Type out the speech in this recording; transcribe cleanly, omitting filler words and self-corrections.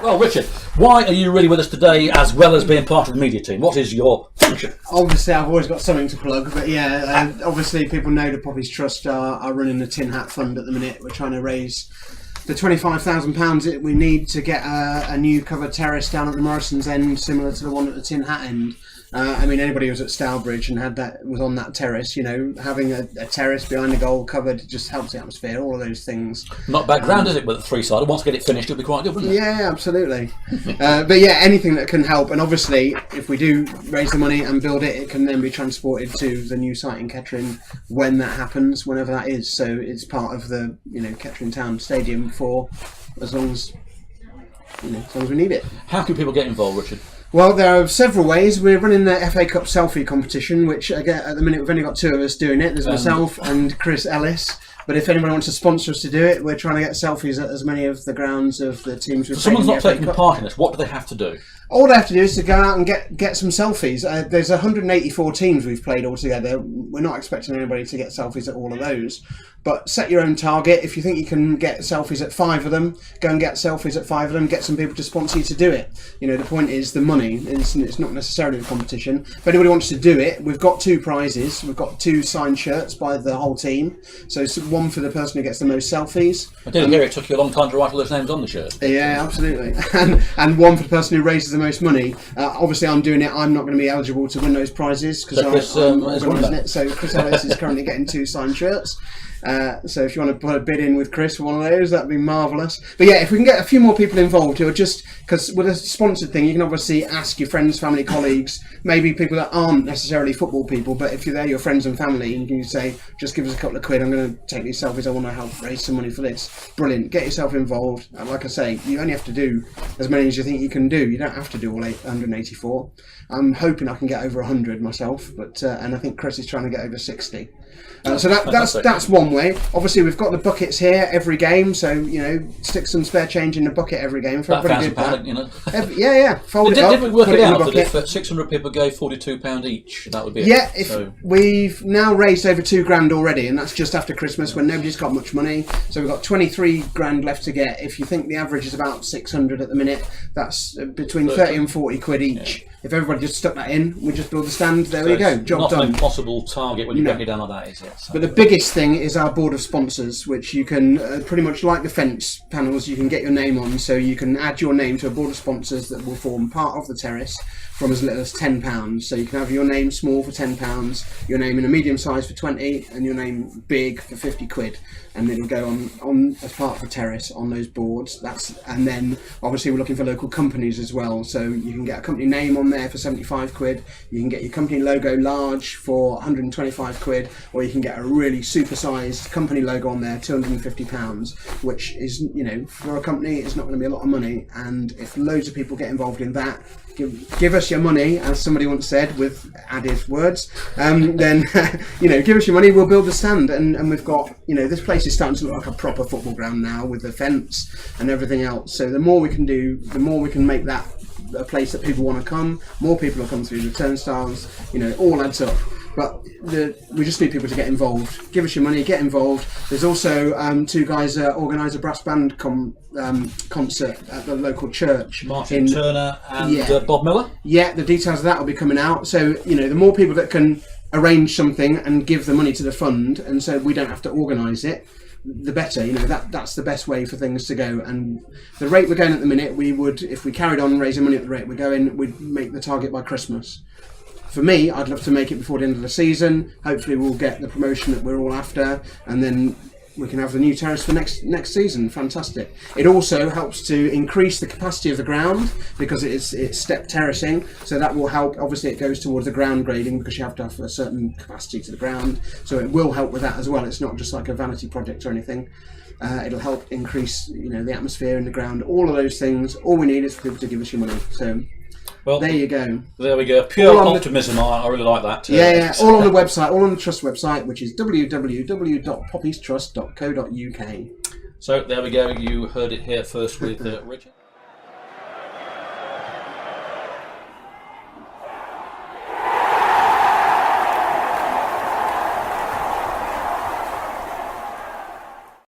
Well, Richard, why are you really with us today as well as being part of the media team? What is your function? Obviously, I've always got something to plug, but yeah, obviously people know the Poppies Trust are running the Tin Hat Fund at the minute. We're trying to raise the £25,000 that we need to get a new covered terrace down at the Morrison's end, similar to the one at the Tin Hat end. I mean, anybody who was at Stourbridge and was on that terrace, you know, having a terrace behind the goal covered just helps the atmosphere, all of those things. Not bad ground, is it, with the three-sided? Once we get it finished, it'll be quite good, wouldn't it? Yeah, absolutely. But yeah, anything that can help. And obviously, if we do raise the money and build it, it can then be transported to the new site in Kettering when that happens, whenever that is. So it's part of the, you know, Kettering Town Stadium for as long as we need it. How can people get involved, Richard? Well, there are several ways. We're running the FA Cup selfie competition, which again, at the minute we've only got two of us doing it. There's myself and Chris Ellis. But if anyone wants to sponsor us to do it, we're trying to get selfies at as many of the grounds of the teams. If someone's not taking part in this, what do they have to do? All they have to do is to go out and get some selfies. There's 184 teams we've played all together. We're not expecting anybody to get selfies at all of those. But set your own target. If you think you can get selfies at 5 of them, go and get selfies at 5 of them. Get some people to sponsor you to do it. You know, the point is the money. It's not necessarily the competition. If anybody wants to do it, we've got 2 prizes. We've got 2 signed shirts by the whole team. So it's one for the person who gets the most selfies. I did hear it took you a long time to write all those names on the shirt. Yeah, absolutely. and one for the person who raises the most money. Obviously, I'm doing it. I'm not going to be eligible to win those prizes because I'm organising it. So Chris Ellis is currently getting 2 signed shirts. So if you want to put a bid in with Chris for one of those, that'd be marvellous. But yeah, if we can get a few more people involved who are just, because with a sponsored thing, you can obviously ask your friends, family, colleagues, maybe people that aren't necessarily football people, but if they're your friends and family, and you can say, just give us a couple of quid, I'm going to take these selfies, I want to help raise some money for this. Brilliant. Get yourself involved. And like I say, you only have to do as many as you think you can do. You don't have to do all 184. I'm hoping I can get over 100 myself, but and I think Chris is trying to get over 60. So that's one way. Obviously, we've got the buckets here every game, so you know, stick some spare change in the bucket every game. For everybody did that. You know. Yeah. Fold it up. Did we work put it out that if 600 people gave £42 each, that would be yeah. it. We've now raised over £2,000 already, and that's just after Christmas when nobody's got much money. So we've got 23 grand left to get. If you think the average is about 600 at the minute, that's between 30 and 40 quid each. Yeah. If everybody just stuck that in, we just build the stand. There we go. Job done. Not an impossible target when you break it down like that, is it? So. But the biggest thing is our board of sponsors, which you can pretty much like the fence panels, you can get your name on, so you can add your name to a board of sponsors that will form part of the terrace from as little as £10. So you can have your name small for £10, your name in a medium size for 20, and your name big for 50 quid. And it'll go on as part of the terrace on those boards. And then obviously we're looking for local companies as well. So you can get a company name on there for 75 quid. You can get your company logo large for 125 quid, or you can get a really super-sized company logo on there, £250, which is, you know, for a company, it's not going to be a lot of money. And if loads of people get involved in that, give us your money, as somebody once said with added words, then you know, give us your money, we'll build the stand. And we've got, you know, this place is starting to look like a proper football ground now with the fence and everything else. So the more we can do, the more we can make that a place that people want to come. More people will come through the turnstiles. You know, it all adds up. But we just need people to get involved. Give us your money, get involved. There's also 2 guys that organise a brass band concert at the local church. Martin Turner and Bob Miller? Yeah, the details of that will be coming out. So, you know, the more people that can arrange something and give the money to the fund, and so we don't have to organise it, the better. You know, that's the best way for things to go. And the rate we're going at the minute, we would, if we carried on raising money at the rate we're going, we'd make the target by Christmas. For me, I'd love to make it before the end of the season. Hopefully we'll get the promotion that we're all after, and then we can have the new terrace for next season. Fantastic. It also helps to increase the capacity of the ground because it's step terracing, so that will help. Obviously it goes towards the ground grading because you have to have a certain capacity to the ground, so it will help with that as well. It's not just like a vanity project or anything. It'll help increase, you know, the atmosphere in the ground, all of those things. All we need is for people to give us your money. So well, there you go. There we go. Pure optimism. I really like that. Yeah. All on the website, all on the Trust website, which is www.poppiestrust.co.uk. So there we go. You heard it here first with Richard.